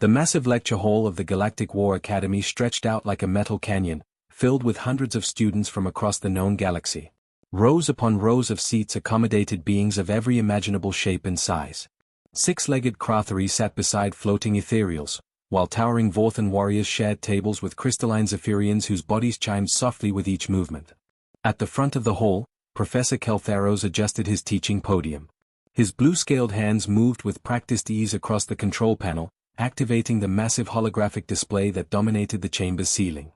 The massive lecture hall of the Galactic War Academy stretched out like a metal canyon, filled with hundreds of students from across the known galaxy. Rows upon rows of seats accommodated beings of every imaginable shape and size. Six-legged Krathari sat beside floating ethereals, while towering Vorthan warriors shared tables with crystalline Zephyrians whose bodies chimed softly with each movement. At the front of the hall, Professor Keltharos adjusted his teaching podium. His blue-scaled hands moved with practiced ease across the control panel, activating the massive holographic display that dominated the chamber's ceiling.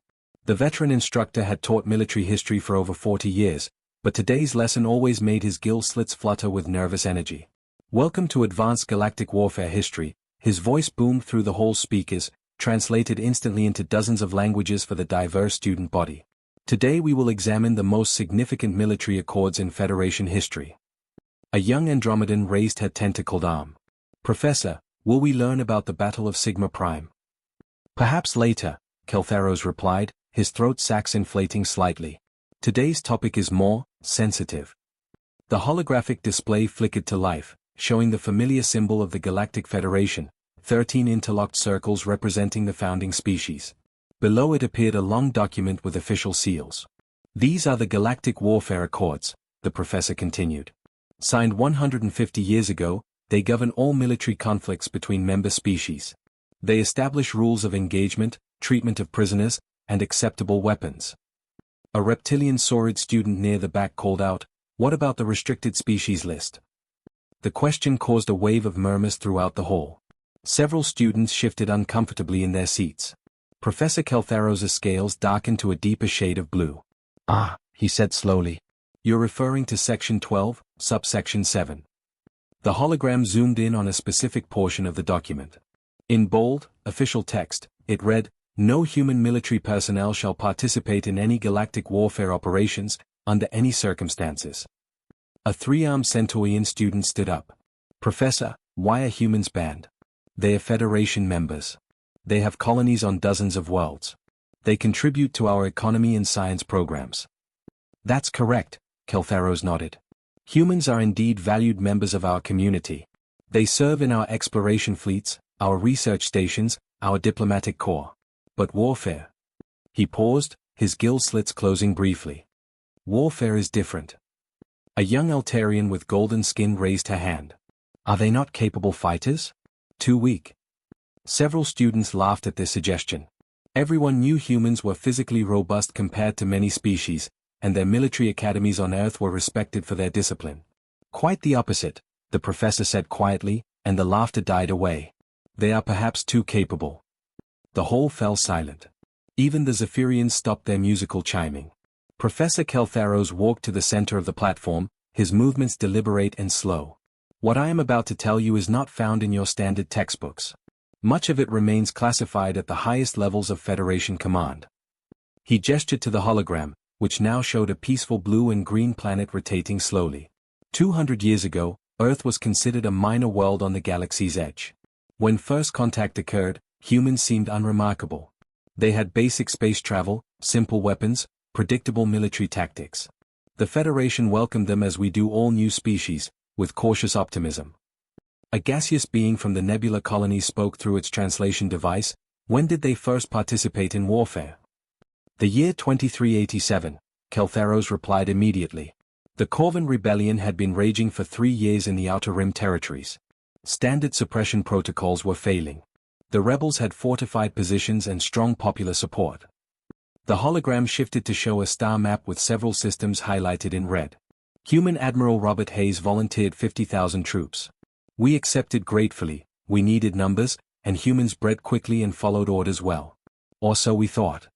The veteran instructor had taught military history for over 40 years, but today's lesson always made his gill slits flutter with nervous energy. Welcome to Advanced Galactic Warfare History. His voice boomed through the hall's speakers, translated instantly into dozens of languages for the diverse student body. Today we will examine the most significant military accords in Federation history. A young Andromedan raised her tentacled arm. Professor, will we learn about the Battle of Sigma Prime? Perhaps later, Keltharos replied, his throat sacs inflating slightly. Today's topic is more sensitive. The holographic display flickered to life, showing the familiar symbol of the Galactic Federation, 13 interlocked circles representing the founding species. Below it appeared a long document with official seals. These are the Galactic Warfare Accords, the professor continued. Signed 150 years ago, they govern all military conflicts between member species. They establish rules of engagement, treatment of prisoners, and acceptable weapons. A reptilian saurid student near the back called out, "What about the restricted species list?" The question caused a wave of murmurs throughout the hall. Several students shifted uncomfortably in their seats. Professor Keltharos' scales darkened to a deeper shade of blue. "Ah," he said slowly. "You're referring to Section 12, Subsection 7. The hologram zoomed in on a specific portion of the document. In bold, official text, it read, "No human military personnel shall participate in any galactic warfare operations, under any circumstances." A three-armed Centaurian student stood up. "Professor, why are humans banned? They are Federation members. They have colonies on dozens of worlds. They contribute to our economy and science programs." "That's correct," Keltharos nodded. "Humans are indeed valued members of our community. They serve in our exploration fleets, our research stations, our diplomatic corps. But warfare." He paused, his gill slits closing briefly. "Warfare is different." A young Altarian with golden skin raised her hand. "Are they not capable fighters? Too weak?" Several students laughed at this suggestion. Everyone knew humans were physically robust compared to many species, and their military academies on Earth were respected for their discipline. "Quite the opposite," the professor said quietly, and the laughter died away. "They are perhaps too capable." The hall fell silent. Even the Zephyrians stopped their musical chiming. Professor Keltharos walked to the center of the platform, his movements deliberate and slow. "What I am about to tell you is not found in your standard textbooks. Much of it remains classified at the highest levels of Federation command." He gestured to the hologram, which now showed a peaceful blue and green planet rotating slowly. 200 years ago, Earth was considered a minor world on the galaxy's edge. When first contact occurred, humans seemed unremarkable. They had basic space travel, simple weapons, predictable military tactics. The Federation welcomed them as we do all new species, with cautious optimism. A gaseous being from the Nebula colony spoke through its translation device. "When did they first participate in warfare?" "The year 2387, Keltharos replied immediately. The Corvan Rebellion had been raging for 3 years in the Outer Rim territories. Standard suppression protocols were failing. The rebels had fortified positions and strong popular support." The hologram shifted to show a star map with several systems highlighted in red. Human Admiral Robert Hayes volunteered 50,000 troops. "We accepted gratefully, we needed numbers, and humans bred quickly and followed orders well. Or so we thought."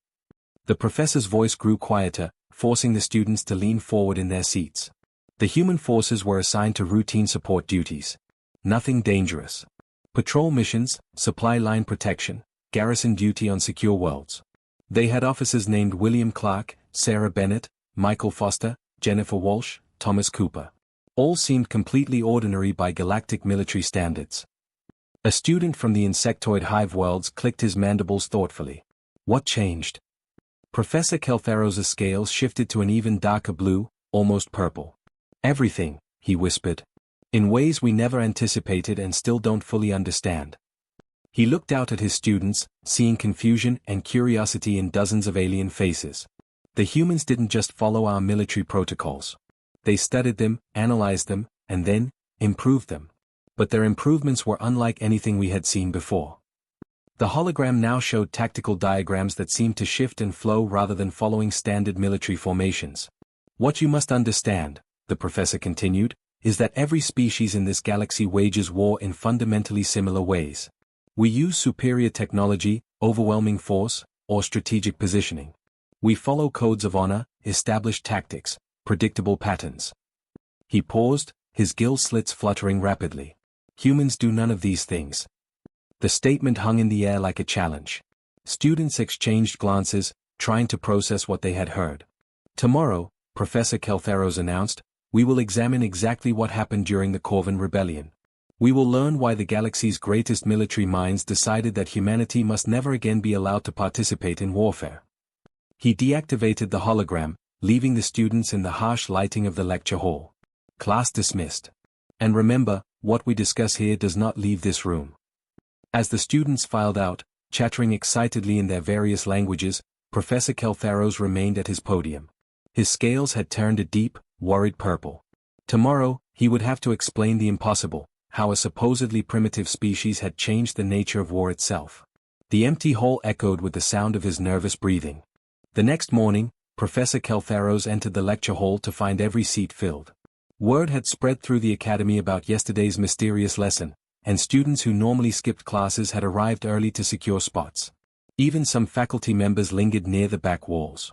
The professor's voice grew quieter, forcing the students to lean forward in their seats. The human forces were assigned to routine support duties. Nothing dangerous. Patrol missions, supply line protection, garrison duty on secure worlds. They had officers named William Clark, Sarah Bennett, Michael Foster, Jennifer Walsh, Thomas Cooper. All seemed completely ordinary by galactic military standards. A student from the insectoid hive worlds clicked his mandibles thoughtfully. "What changed?" Professor Keltharos' scales shifted to an even darker blue, almost purple. "Everything," he whispered. "In ways we never anticipated and still don't fully understand." He looked out at his students, seeing confusion and curiosity in dozens of alien faces. The humans didn't just follow our military protocols. They studied them, analyzed them, and then improved them. But their improvements were unlike anything we had seen before. The hologram now showed tactical diagrams that seemed to shift and flow rather than following standard military formations. What you must understand, the professor continued, is that every species in this galaxy wages war in fundamentally similar ways. We use superior technology, overwhelming force, or strategic positioning. We follow codes of honor, established tactics, predictable patterns. He paused, his gill slits fluttering rapidly. Humans do none of these things. The statement hung in the air like a challenge. Students exchanged glances, trying to process what they had heard. Tomorrow, Professor Keltheros announced, we will examine exactly what happened during the Corvan Rebellion. We will learn why the galaxy's greatest military minds decided that humanity must never again be allowed to participate in warfare. He deactivated the hologram, leaving the students in the harsh lighting of the lecture hall. Class dismissed. And remember, what we discuss here does not leave this room. As the students filed out, chattering excitedly in their various languages, Professor Keltheros remained at his podium. His scales had turned a deep, worried purple. Tomorrow, he would have to explain the impossible, how a supposedly primitive species had changed the nature of war itself. The empty hall echoed with the sound of his nervous breathing. The next morning, Professor Keltheros entered the lecture hall to find every seat filled. Word had spread through the academy about yesterday's mysterious lesson, and students who normally skipped classes had arrived early to secure spots. Even some faculty members lingered near the back walls.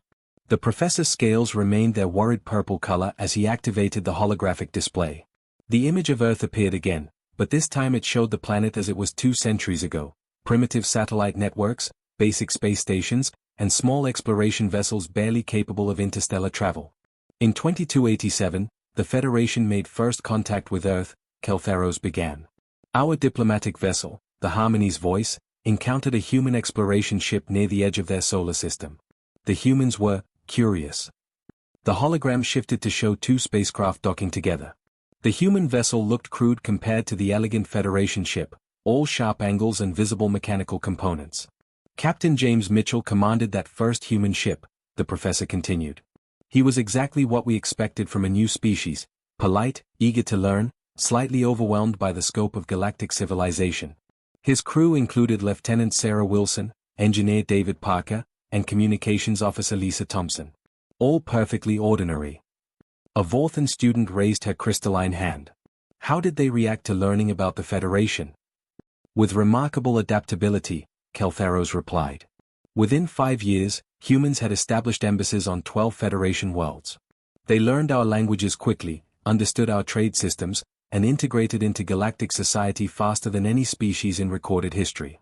The professor's scales remained their worried purple color as he activated the holographic display. The image of Earth appeared again, but this time it showed the planet as it was 2 centuries ago: primitive satellite networks, basic space stations, and small exploration vessels barely capable of interstellar travel. In 2287, the Federation made first contact with Earth, Keltheros began. Our diplomatic vessel, the Harmony's Voice, encountered a human exploration ship near the edge of their solar system. The humans were curious. The hologram shifted to show 2 spacecraft docking together. The human vessel looked crude compared to the elegant Federation ship, all sharp angles and visible mechanical components. Captain James Mitchell commanded that first human ship, the professor continued. He was exactly what we expected from a new species, polite, eager to learn, slightly overwhelmed by the scope of galactic civilization. His crew included Lieutenant Sarah Wilson, Engineer David Parker, and Communications Officer Lisa Thompson. All perfectly ordinary. A Vorthan student raised her crystalline hand. How did they react to learning about the Federation? With remarkable adaptability, Keltheros replied. Within 5 years, humans had established embassies on 12 Federation worlds. They learned our languages quickly, understood our trade systems, and integrated into galactic society faster than any species in recorded history.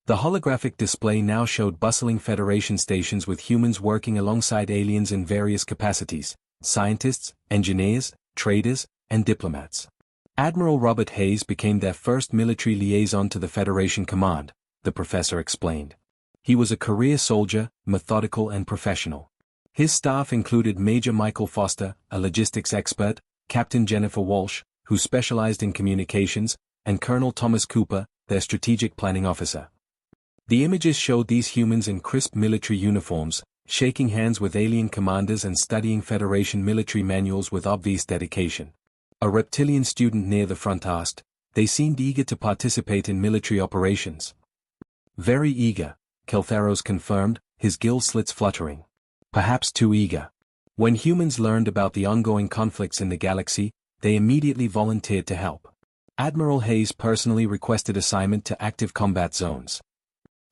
The holographic display now showed bustling Federation stations with humans working alongside aliens in various capacities: scientists, engineers, traders, and diplomats. Admiral Robert Hayes became their first military liaison to the Federation command, the professor explained. He was a career soldier, methodical and professional. His staff included Major Michael Foster, a logistics expert, Captain Jennifer Walsh, who specialized in communications, and Colonel Thomas Cooper, their strategic planning officer. The images showed these humans in crisp military uniforms, shaking hands with alien commanders and studying Federation military manuals with obvious dedication. A reptilian student near the front asked, "They seemed eager to participate in military operations." "Very eager," Keltheros confirmed, his gill slits fluttering. "Perhaps too eager." When humans learned about the ongoing conflicts in the galaxy, they immediately volunteered to help. Admiral Hayes personally requested assignment to active combat zones.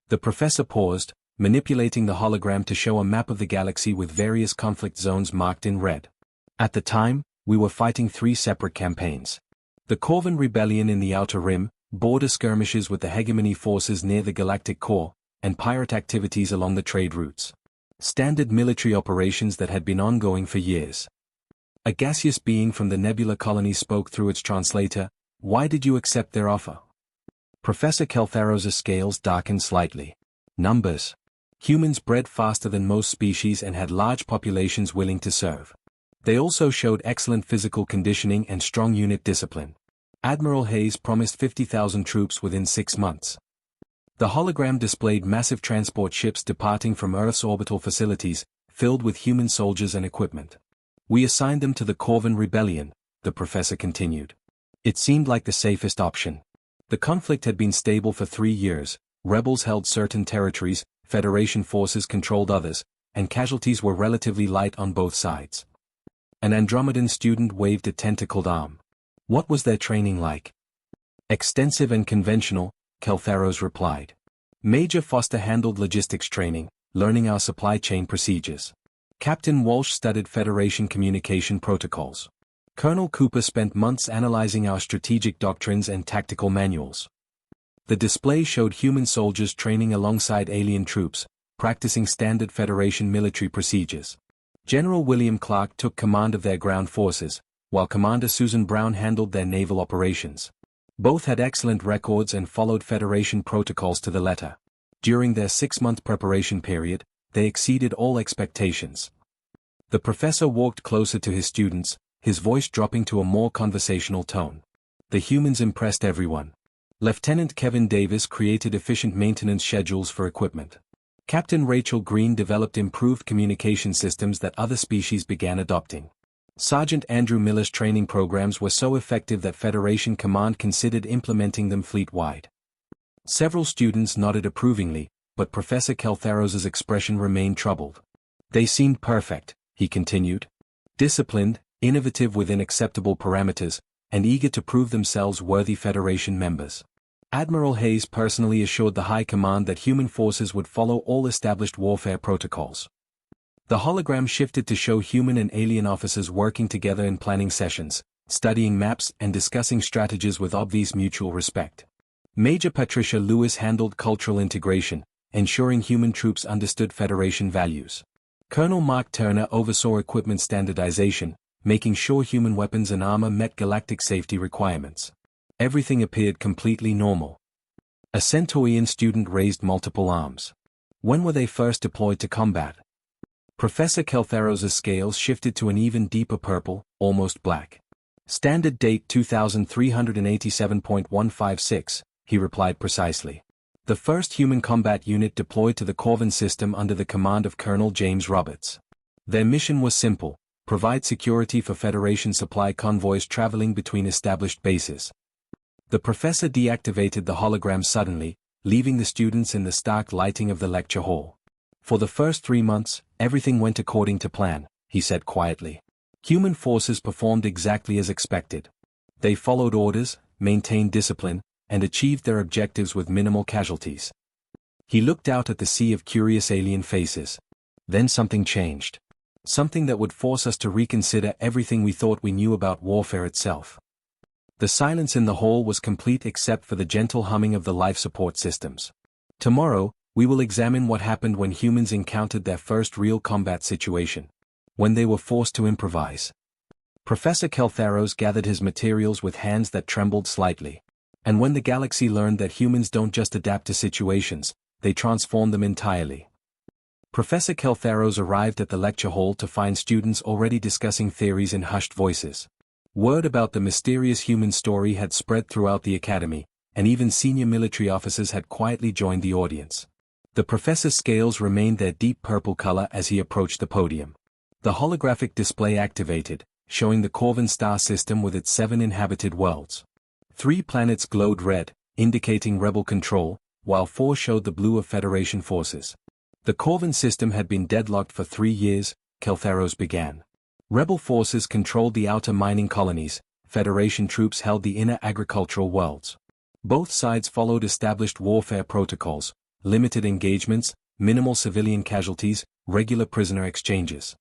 The professor paused, manipulating the hologram to show a map of the galaxy with various conflict zones marked in red. At the time, we were fighting 3 separate campaigns. The Corvan Rebellion in the Outer Rim, border skirmishes with the hegemony forces near the galactic core, and pirate activities along the trade routes. Standard military operations that had been ongoing for years. A gaseous being from the Nebula colony spoke through its translator. "Why did you accept their offer?" Professor Keltheros' scales darkened slightly. Numbers. Humans bred faster than most species and had large populations willing to serve. They also showed excellent physical conditioning and strong unit discipline. Admiral Hayes promised 50,000 troops within 6 months. The hologram displayed massive transport ships departing from Earth's orbital facilities, filled with human soldiers and equipment. We assigned them to the Corvan Rebellion, the professor continued. It seemed like the safest option. The conflict had been stable for 3 years, rebels held certain territories, Federation forces controlled others, and casualties were relatively light on both sides. An Andromedan student waved a tentacled arm. What was their training like? Extensive and conventional, Keltharos replied. Major Foster handled logistics training, learning our supply chain procedures. Captain Walsh studied Federation communication protocols. Colonel Cooper spent months analyzing our strategic doctrines and tactical manuals. The display showed human soldiers training alongside alien troops, practicing standard Federation military procedures. General William Clark took command of their ground forces, while Commander Susan Brown handled their naval operations. Both had excellent records and followed Federation protocols to the letter. During their 6-month preparation period, they exceeded all expectations. The professor walked closer to his students, his voice dropping to a more conversational tone. The humans impressed everyone. Lieutenant Kevin Davis created efficient maintenance schedules for equipment. Captain Rachel Green developed improved communication systems that other species began adopting. Sergeant Andrew Miller's training programs were so effective that Federation Command considered implementing them fleet-wide. Several students nodded approvingly, but Professor Keltharos's expression remained troubled. They seemed perfect, he continued. Disciplined, innovative within acceptable parameters, and eager to prove themselves worthy Federation members. Admiral Hayes personally assured the High Command that human forces would follow all established warfare protocols. The hologram shifted to show human and alien officers working together in planning sessions, studying maps and discussing strategies with obvious mutual respect. Major Patricia Lewis handled cultural integration, ensuring human troops understood Federation values. Colonel Mark Turner oversaw equipment standardization, making sure human weapons and armor met galactic safety requirements. Everything appeared completely normal. A Centaurian student raised multiple arms. When were they first deployed to combat? Professor Keltharos's scales shifted to an even deeper purple, almost black. Standard date 2387.156, he replied precisely. The first human combat unit deployed to the Corvan system under the command of Colonel James Roberts. Their mission was simple: provide security for Federation supply convoys traveling between established bases. The professor deactivated the hologram suddenly, leaving the students in the stark lighting of the lecture hall. For the first 3 months, everything went according to plan, he said quietly. Human forces performed exactly as expected. They followed orders, maintained discipline, and achieved their objectives with minimal casualties. He looked out at the sea of curious alien faces. Then something changed. Something that would force us to reconsider everything we thought we knew about warfare itself. The silence in the hall was complete except for the gentle humming of the life support systems. Tomorrow, we will examine what happened when humans encountered their first real combat situation. When they were forced to improvise. Professor Keltharos gathered his materials with hands that trembled slightly. And when the galaxy learned that humans don't just adapt to situations, they transform them entirely. Professor Keltharos arrived at the lecture hall to find students already discussing theories in hushed voices. Word about the mysterious human story had spread throughout the academy, and even senior military officers had quietly joined the audience. The professor's scales remained their deep purple color as he approached the podium. The holographic display activated, showing the Corvan star system with its 7 inhabited worlds. 3 planets glowed red, indicating rebel control, while 4 showed the blue of Federation forces. The Corvan system had been deadlocked for 3 years, Keltharos began. Rebel forces controlled the outer mining colonies, Federation troops held the inner agricultural worlds. Both sides followed established warfare protocols, limited engagements, minimal civilian casualties, regular prisoner exchanges.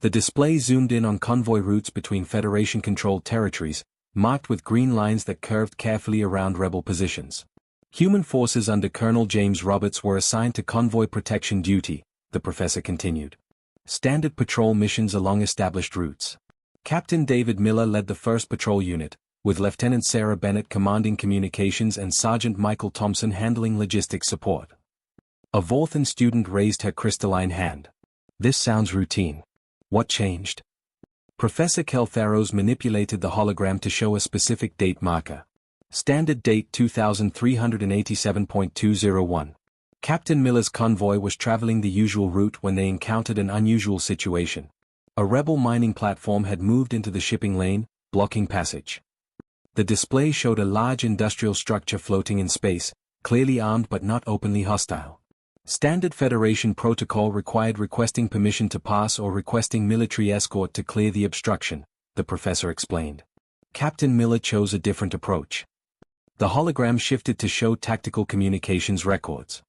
The display zoomed in on convoy routes between Federation-controlled territories, marked with green lines that curved carefully around rebel positions. Human forces under Colonel James Roberts were assigned to convoy protection duty, the professor continued. Standard patrol missions along established routes. Captain David Miller led the 1st Patrol Unit, with Lieutenant Sarah Bennett commanding communications and Sergeant Michael Thompson handling logistics support. A Vorthan student raised her crystalline hand. This sounds routine. What changed? Professor Keltharos manipulated the hologram to show a specific date marker. Standard date 2387.201. Captain Miller's convoy was traveling the usual route when they encountered an unusual situation. A rebel mining platform had moved into the shipping lane, blocking passage. The display showed a large industrial structure floating in space, clearly armed but not openly hostile. Standard Federation protocol required requesting permission to pass or requesting military escort to clear the obstruction, the professor explained. Captain Miller chose a different approach. The hologram shifted to show tactical communications records.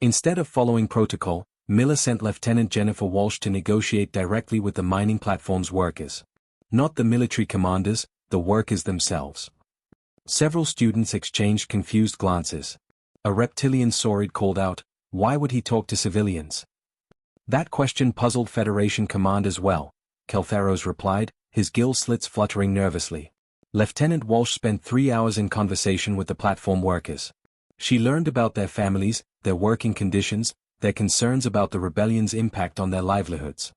Instead of following protocol, Miller sent Lieutenant Jennifer Walsh to negotiate directly with the mining platform's workers. Not the military commanders, the workers themselves. Several students exchanged confused glances. A reptilian saurid called out, "Why would he talk to civilians?" That question puzzled Federation Command as well, Keltheros replied, his gill slits fluttering nervously. Lieutenant Walsh spent 3 hours in conversation with the platform workers. She learned about their families, their working conditions, their concerns about the rebellion's impact on their livelihoods.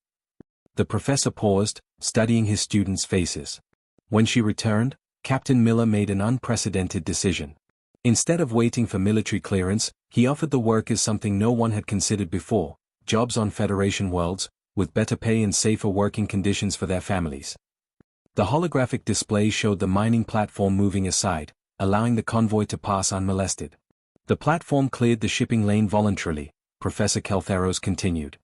The professor paused, studying his students' faces. When she returned, Captain Miller made an unprecedented decision. Instead of waiting for military clearance, he offered the workers something no one had considered before: jobs on Federation worlds, with better pay and safer working conditions for their families. The holographic display showed the mining platform moving aside, allowing the convoy to pass unmolested. The platform cleared the shipping lane voluntarily, Professor Keltheros continued.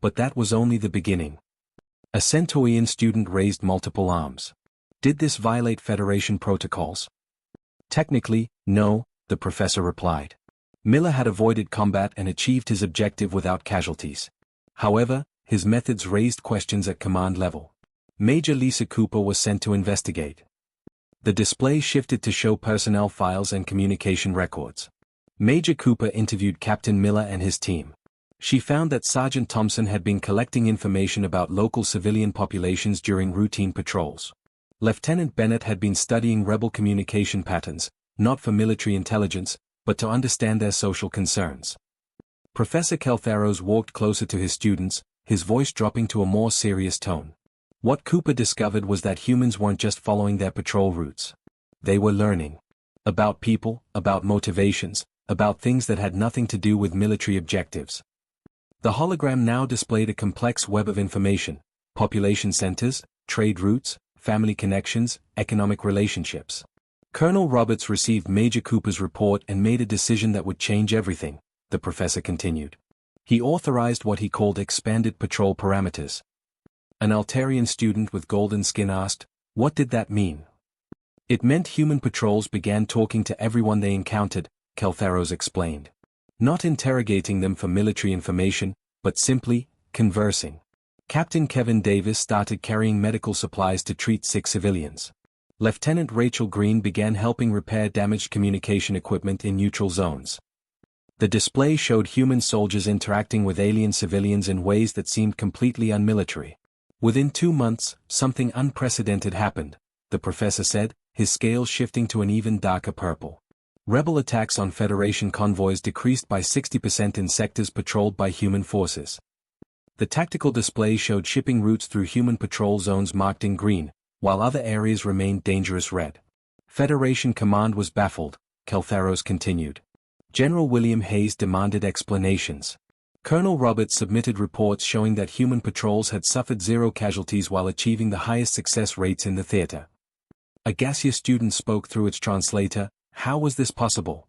But that was only the beginning. A Centaurian student raised multiple arms. Did this violate Federation protocols? Technically, no, the professor replied. Miller had avoided combat and achieved his objective without casualties. However, his methods raised questions at command level. Major Lisa Cooper was sent to investigate. The display shifted to show personnel files and communication records. Major Cooper interviewed Captain Miller and his team. She found that Sergeant Thompson had been collecting information about local civilian populations during routine patrols. Lieutenant Bennett had been studying rebel communication patterns, not for military intelligence, but to understand their social concerns. Professor Keltheros walked closer to his students, his voice dropping to a more serious tone. What Cooper discovered was that humans weren't just following their patrol routes. They were learning. About people, about motivations, about things that had nothing to do with military objectives. The hologram now displayed a complex web of information: population centers, trade routes, family connections, economic relationships. Colonel Roberts received Major Cooper's report and made a decision that would change everything, the professor continued. He authorized what he called expanded patrol parameters. An Altarian student with golden skin asked, "What did that mean?" It meant human patrols began talking to everyone they encountered, Keltheros explained. Not interrogating them for military information, but simply conversing. Captain Kevin Davis started carrying medical supplies to treat sick civilians. Lieutenant Rachel Green began helping repair damaged communication equipment in neutral zones. The display showed human soldiers interacting with alien civilians in ways that seemed completely unmilitary. Within 2 months, something unprecedented happened, the professor said, his scales shifting to an even darker purple. Rebel attacks on Federation convoys decreased by 60% in sectors patrolled by human forces. The tactical display showed shipping routes through human patrol zones marked in green, while other areas remained dangerous red. Federation command was baffled, Keltheros continued. General William Hayes demanded explanations. Colonel Roberts submitted reports showing that human patrols had suffered 0 casualties while achieving the highest success rates in the theater. A gaseous student spoke through its translator. How was this possible?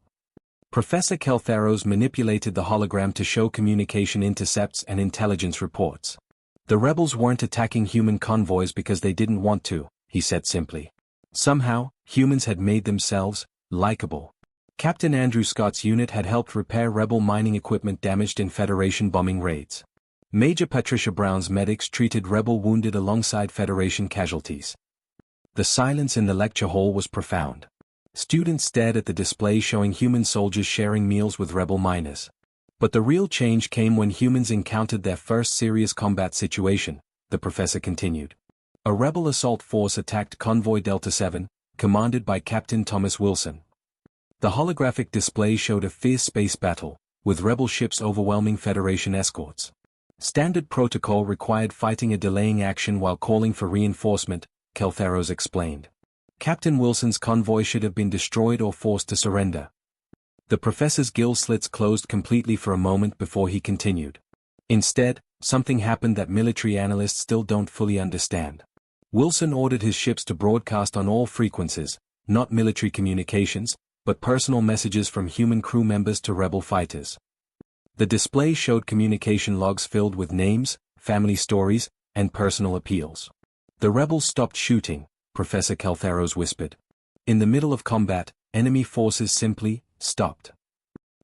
Professor Keltheros manipulated the hologram to show communication intercepts and intelligence reports. The rebels weren't attacking human convoys because they didn't want to, he said simply. Somehow, humans had made themselves likable. Captain Andrew Scott's unit had helped repair rebel mining equipment damaged in Federation bombing raids. Major Patricia Brown's medics treated rebel wounded alongside Federation casualties. The silence in the lecture hall was profound. Students stared at the display showing human soldiers sharing meals with rebel miners. But the real change came when humans encountered their first serious combat situation, the professor continued. A rebel assault force attacked Convoy Delta 7, commanded by Captain Thomas Wilson. The holographic display showed a fierce space battle, with rebel ships overwhelming Federation escorts. Standard protocol required fighting a delaying action while calling for reinforcement, Keltheros explained. Captain Wilson's convoy should have been destroyed or forced to surrender. The professor's gill slits closed completely for a moment before he continued. Instead, something happened that military analysts still don't fully understand. Wilson ordered his ships to broadcast on all frequencies, not military communications, but personal messages from human crew members to rebel fighters. The display showed communication logs filled with names, family stories, and personal appeals. The rebels stopped shooting, Professor Caltheros whispered. In the middle of combat, enemy forces simply stopped.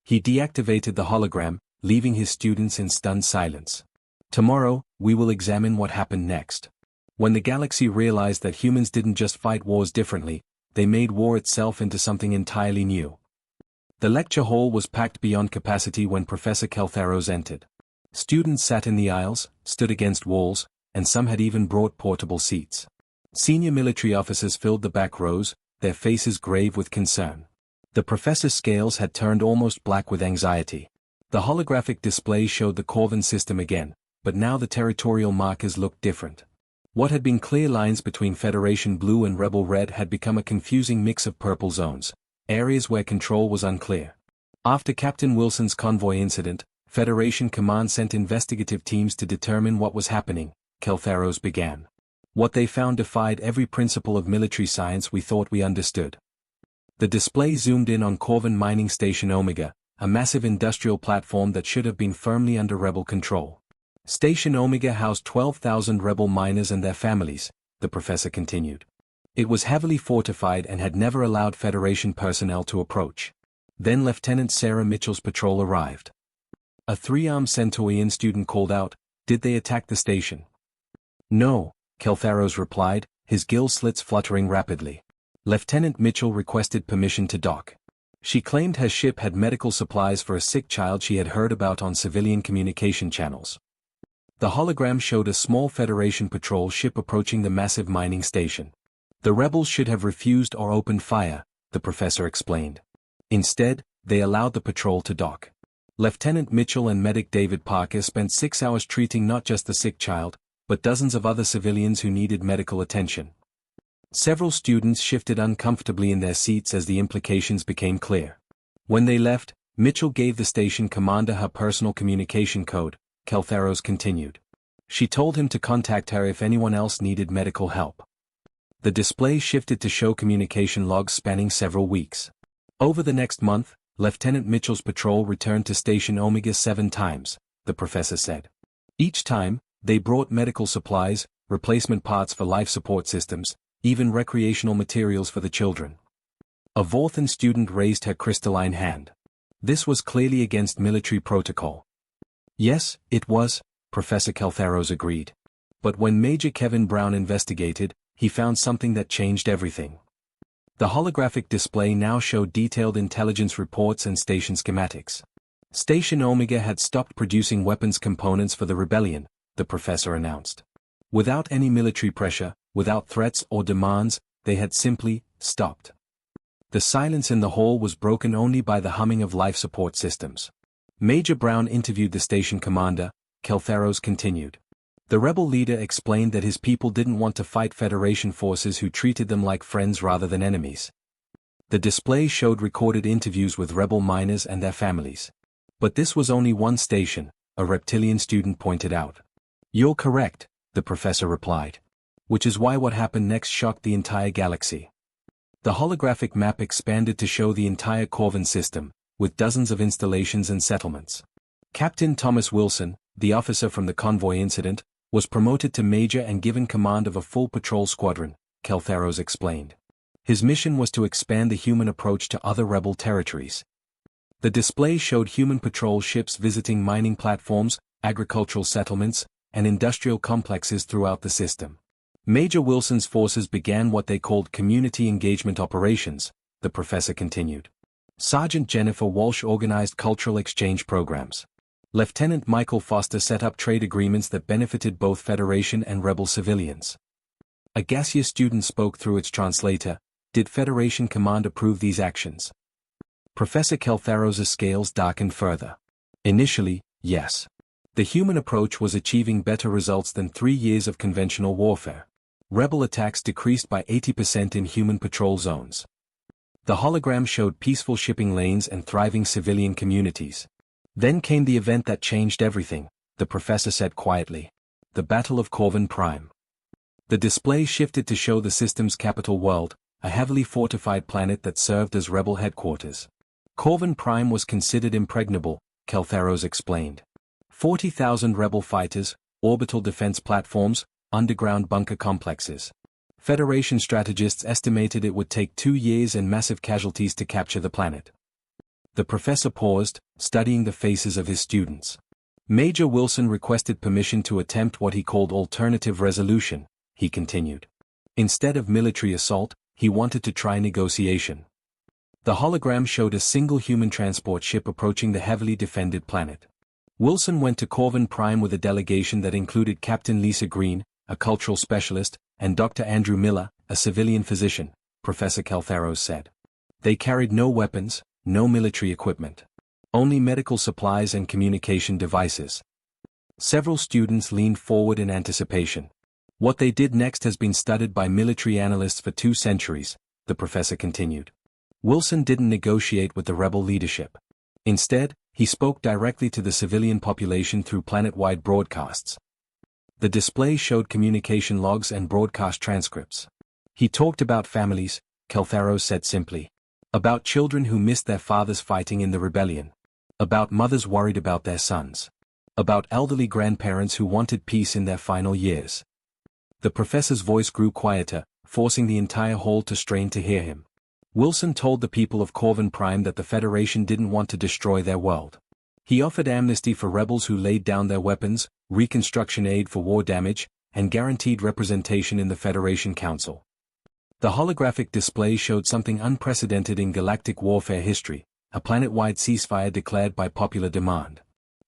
He deactivated the hologram, leaving his students in stunned silence. Tomorrow, we will examine what happened next. When the galaxy realized that humans didn't just fight wars differently, they made war itself into something entirely new. The lecture hall was packed beyond capacity when Professor Caltheros entered. Students sat in the aisles, stood against walls, and some had even brought portable seats. Senior military officers filled the back rows, their faces grave with concern. The professor's scales had turned almost black with anxiety. The holographic display showed the Corvin system again, but now the territorial markers looked different. What had been clear lines between Federation blue and Rebel red had become a confusing mix of purple zones, areas where control was unclear. After Captain Wilson's convoy incident, Federation Command sent investigative teams to determine what was happening, Caltheros began. What they found defied every principle of military science we thought we understood. The display zoomed in on Corvin Mining Station Omega, a massive industrial platform that should have been firmly under Rebel control. Station Omega housed 12,000 Rebel miners and their families, the professor continued. It was heavily fortified and had never allowed Federation personnel to approach. Then Lieutenant Sarah Mitchell's patrol arrived. A three-armed Centaurian student called out, "Did they attack the station?" "No," Caltheros replied, his gill slits fluttering rapidly. Lieutenant Mitchell requested permission to dock. She claimed her ship had medical supplies for a sick child she had heard about on civilian communication channels. The hologram showed a small Federation patrol ship approaching the massive mining station. The rebels should have refused or opened fire, the professor explained. Instead, they allowed the patrol to dock. Lieutenant Mitchell and medic David Parker spent 6 hours treating not just the sick child, but dozens of other civilians who needed medical attention. Several students shifted uncomfortably in their seats as the implications became clear. When they left, Mitchell gave the station commander her personal communication code, Caltheros continued. She told him to contact her if anyone else needed medical help. The display shifted to show communication logs spanning several weeks. Over the next month, Lieutenant Mitchell's patrol returned to Station Omega 7 times, the professor said. Each time, they brought medical supplies, replacement parts for life support systems, even recreational materials for the children. A Vorthan student raised her crystalline hand. This was clearly against military protocol. Yes, it was, Professor Caltheros agreed. But when Major Kevin Brown investigated, he found something that changed everything. The holographic display now showed detailed intelligence reports and station schematics. Station Omega had stopped producing weapons components for the rebellion, the professor announced. Without any military pressure, without threats or demands, they had simply stopped. The silence in the hall was broken only by the humming of life support systems. Major Brown interviewed the station commander, Caltheros continued. The rebel leader explained that his people didn't want to fight Federation forces who treated them like friends rather than enemies. The display showed recorded interviews with rebel miners and their families. But this was only one station, a reptilian student pointed out. "You're correct," the professor replied. Which is why what happened next shocked the entire galaxy. The holographic map expanded to show the entire Corvin system, with dozens of installations and settlements. Captain Thomas Wilson, the officer from the convoy incident, was promoted to major and given command of a full patrol squadron, Caltheros explained. His mission was to expand the human approach to other rebel territories. The display showed human patrol ships visiting mining platforms, agricultural settlements, and industrial complexes throughout the system. Major Wilson's forces began what they called community engagement operations, the professor continued. Sergeant Jennifer Walsh organized cultural exchange programs. Lieutenant Michael Foster set up trade agreements that benefited both Federation and rebel civilians. A gaseous student spoke through its translator. Did Federation Command approve these actions? Professor Caltheros' scales darkened further. Initially, yes. The human approach was achieving better results than 3 years of conventional warfare. Rebel attacks decreased by 80% in human patrol zones. The hologram showed peaceful shipping lanes and thriving civilian communities. Then came the event that changed everything, the professor said quietly. The Battle of Corvin Prime. The display shifted to show the system's capital world, a heavily fortified planet that served as rebel headquarters. Corvin Prime was considered impregnable, Keltheros explained. 40,000 rebel fighters, orbital defense platforms, underground bunker complexes. Federation strategists estimated it would take 2 years and massive casualties to capture the planet. The professor paused, studying the faces of his students. Major Wilson requested permission to attempt what he called alternative resolution, he continued. Instead of military assault, he wanted to try negotiation. The hologram showed a single human transport ship approaching the heavily defended planet. Wilson went to Corvin Prime with a delegation that included Captain Lisa Green, a cultural specialist, and Dr. Andrew Miller, a civilian physician, Professor Keltheros said. They carried no weapons, no military equipment. Only medical supplies and communication devices. Several students leaned forward in anticipation. What they did next has been studied by military analysts for 2 centuries, the professor continued. Wilson didn't negotiate with the rebel leadership. Instead, he spoke directly to the civilian population through planet-wide broadcasts. The display showed communication logs and broadcast transcripts. He talked about families, Keltheros said simply. About children who missed their fathers fighting in the rebellion. About mothers worried about their sons. About elderly grandparents who wanted peace in their final years. The professor's voice grew quieter, forcing the entire hall to strain to hear him. Wilson told the people of Corvin Prime that the Federation didn't want to destroy their world. He offered amnesty for rebels who laid down their weapons, reconstruction aid for war damage, and guaranteed representation in the Federation Council. The holographic display showed something unprecedented in galactic warfare history, a planet-wide ceasefire declared by popular demand.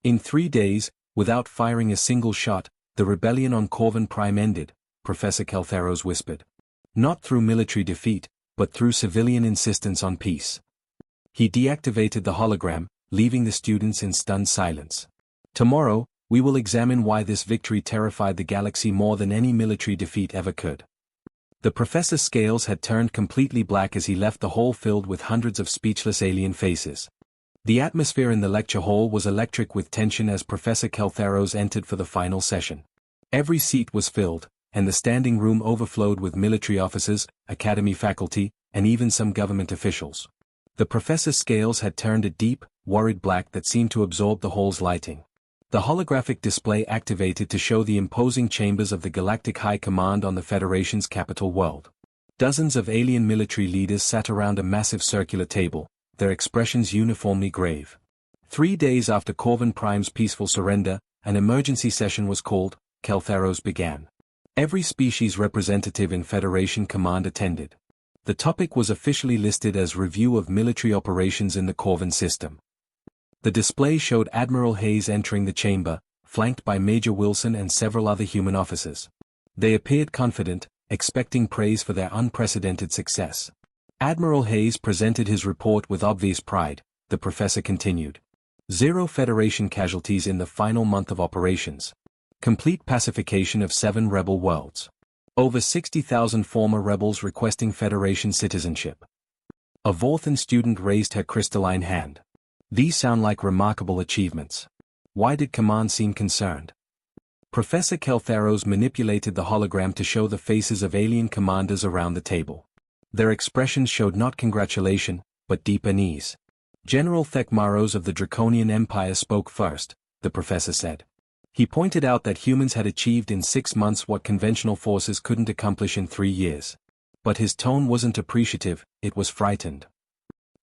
In 3 days, without firing a single shot, the rebellion on Corvin Prime ended, Professor Keltheros whispered. Not through military defeat, but through civilian insistence on peace. He deactivated the hologram, leaving the students in stunned silence. Tomorrow, we will examine why this victory terrified the galaxy more than any military defeat ever could. The professor's scales had turned completely black as he left the hall filled with hundreds of speechless alien faces. The atmosphere in the lecture hall was electric with tension as Professor Keltheros entered for the final session. Every seat was filled, and the standing room overflowed with military officers, academy faculty, and even some government officials. The professor's scales had turned a deep, worried black that seemed to absorb the hall's lighting. The holographic display activated to show the imposing chambers of the Galactic High Command on the Federation's capital world. Dozens of alien military leaders sat around a massive circular table, their expressions uniformly grave. 3 days after Corvin Prime's peaceful surrender, an emergency session was called, Keltheros began. Every species representative in Federation Command attended. The topic was officially listed as Review of Military Operations in the Corvin System. The display showed Admiral Hayes entering the chamber, flanked by Major Wilson and several other human officers. They appeared confident, expecting praise for their unprecedented success. Admiral Hayes presented his report with obvious pride, the professor continued. 0 Federation casualties in the final month of operations. Complete pacification of 7 rebel worlds. Over 60,000 former rebels requesting Federation citizenship. A Vorthan student raised her crystalline hand. These sound like remarkable achievements. Why did Command seem concerned? Professor Keltheros manipulated the hologram to show the faces of alien commanders around the table. Their expressions showed not congratulation, but deep unease. General Thekmaros of the Draconian Empire spoke first, the professor said. He pointed out that humans had achieved in 6 months what conventional forces couldn't accomplish in 3 years. But his tone wasn't appreciative, it was frightened.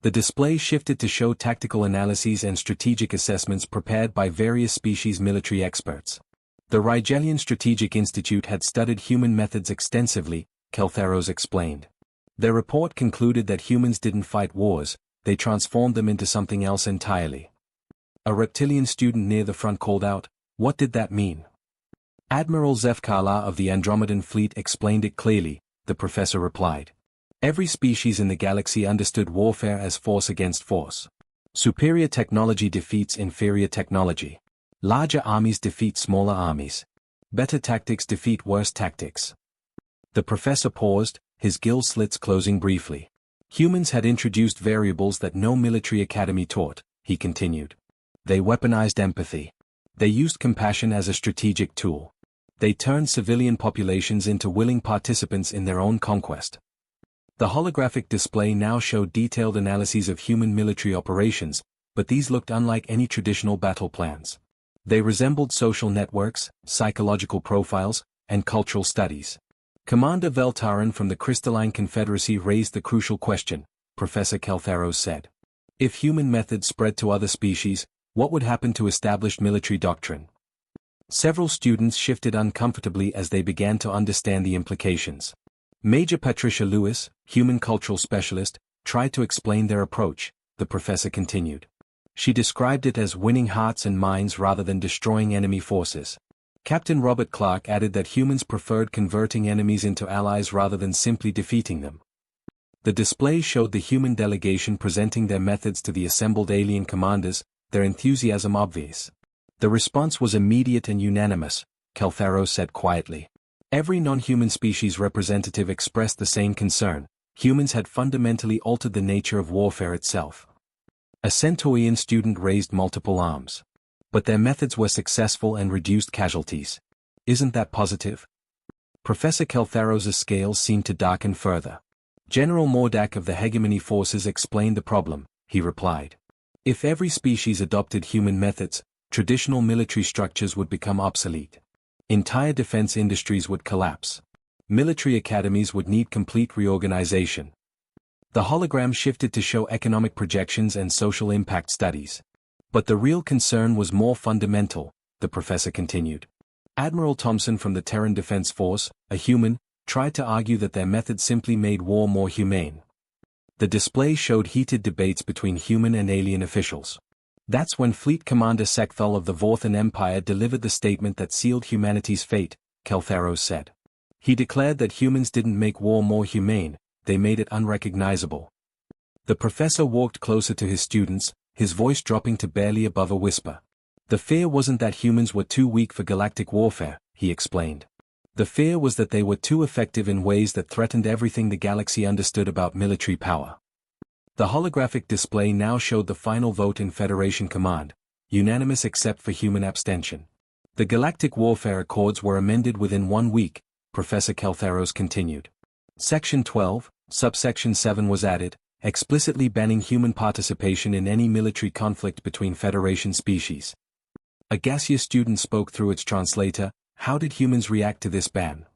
The display shifted to show tactical analyses and strategic assessments prepared by various species military experts. The Rigelian Strategic Institute had studied human methods extensively, Keltheros explained. Their report concluded that humans didn't fight wars, they transformed them into something else entirely. A reptilian student near the front called out, "What did that mean?" Admiral Zefkala of the Andromedan fleet explained it clearly, the professor replied. Every species in the galaxy understood warfare as force against force. Superior technology defeats inferior technology. Larger armies defeat smaller armies. Better tactics defeat worse tactics. The professor paused, his gill slits closing briefly. Humans had introduced variables that no military academy taught, he continued. They weaponized empathy. They used compassion as a strategic tool. They turned civilian populations into willing participants in their own conquest. The holographic display now showed detailed analyses of human military operations, but these looked unlike any traditional battle plans. They resembled social networks, psychological profiles, and cultural studies. Commander Veltaran from the Crystalline Confederacy raised the crucial question, Professor Keltharos said. If human methods spread to other species, what would happen to established military doctrine? Several students shifted uncomfortably as they began to understand the implications. Major Patricia Lewis, human cultural specialist, tried to explain their approach, the professor continued. She described it as winning hearts and minds rather than destroying enemy forces. Captain Robert Clark added that humans preferred converting enemies into allies rather than simply defeating them. The display showed the human delegation presenting their methods to the assembled alien commanders, their enthusiasm obvious. The response was immediate and unanimous, Keltharos said quietly. Every non-human species representative expressed the same concern. Humans had fundamentally altered the nature of warfare itself. A Centaurian student raised multiple arms. But their methods were successful and reduced casualties. Isn't that positive? Professor Keltharos' scales seemed to darken further. General Mordak of the Hegemony Forces explained the problem, he replied. If every species adopted human methods, traditional military structures would become obsolete. Entire defense industries would collapse. Military academies would need complete reorganization. The hologram shifted to show economic projections and social impact studies. But the real concern was more fundamental, the professor continued. Admiral Thompson from the Terran Defense Force, a human, tried to argue that their methods simply made war more humane. The display showed heated debates between human and alien officials. That's when Fleet Commander Sekthal of the Vorthan Empire delivered the statement that sealed humanity's fate, Keltharos said. He declared that humans didn't make war more humane, they made it unrecognizable. The professor walked closer to his students, his voice dropping to barely above a whisper. The fear wasn't that humans were too weak for galactic warfare, he explained. The fear was that they were too effective in ways that threatened everything the galaxy understood about military power. The holographic display now showed the final vote in Federation Command, unanimous except for human abstention. The Galactic Warfare Accords were amended within 1 week, Professor Keltharos continued. Section 12, Subsection 7 was added, explicitly banning human participation in any military conflict between Federation species. A gaseous student spoke through its translator. How did humans react to this ban?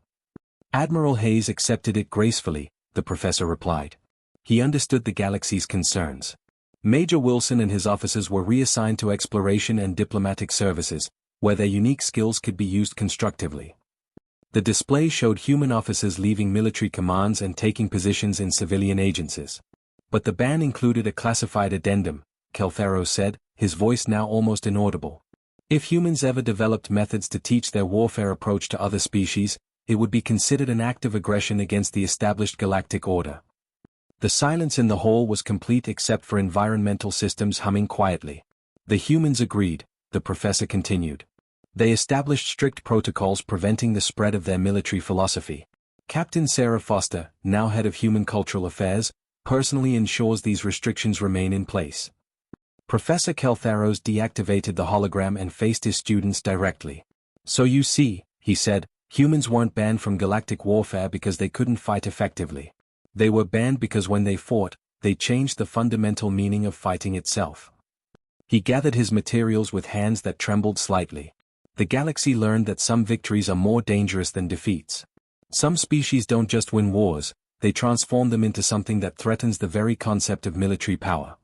Admiral Hayes accepted it gracefully, the professor replied. He understood the galaxy's concerns. Major Wilson and his officers were reassigned to exploration and diplomatic services, where their unique skills could be used constructively. The display showed human officers leaving military commands and taking positions in civilian agencies. But the ban included a classified addendum, Keltharos said, his voice now almost inaudible. If humans ever developed methods to teach their warfare approach to other species, it would be considered an act of aggression against the established galactic order. The silence in the hall was complete except for environmental systems humming quietly. The humans agreed, the professor continued. They established strict protocols preventing the spread of their military philosophy. Captain Sarah Foster, now head of Human Cultural Affairs, personally ensures these restrictions remain in place. Professor Keltharos deactivated the hologram and faced his students directly. So you see, he said, humans weren't banned from galactic warfare because they couldn't fight effectively. They were banned because when they fought, they changed the fundamental meaning of fighting itself. He gathered his materials with hands that trembled slightly. The galaxy learned that some victories are more dangerous than defeats. Some species don't just win wars, they transform them into something that threatens the very concept of military power.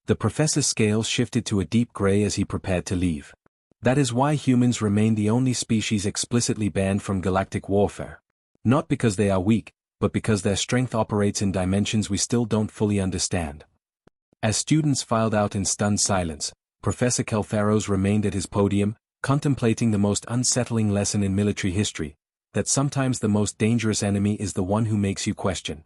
The professor's scales shifted to a deep gray as he prepared to leave. That is why humans remain the only species explicitly banned from galactic warfare. Not because they are weak, but because their strength operates in dimensions we still don't fully understand. As students filed out in stunned silence, Professor Keltharos remained at his podium, contemplating the most unsettling lesson in military history, that sometimes the most dangerous enemy is the one who makes you question.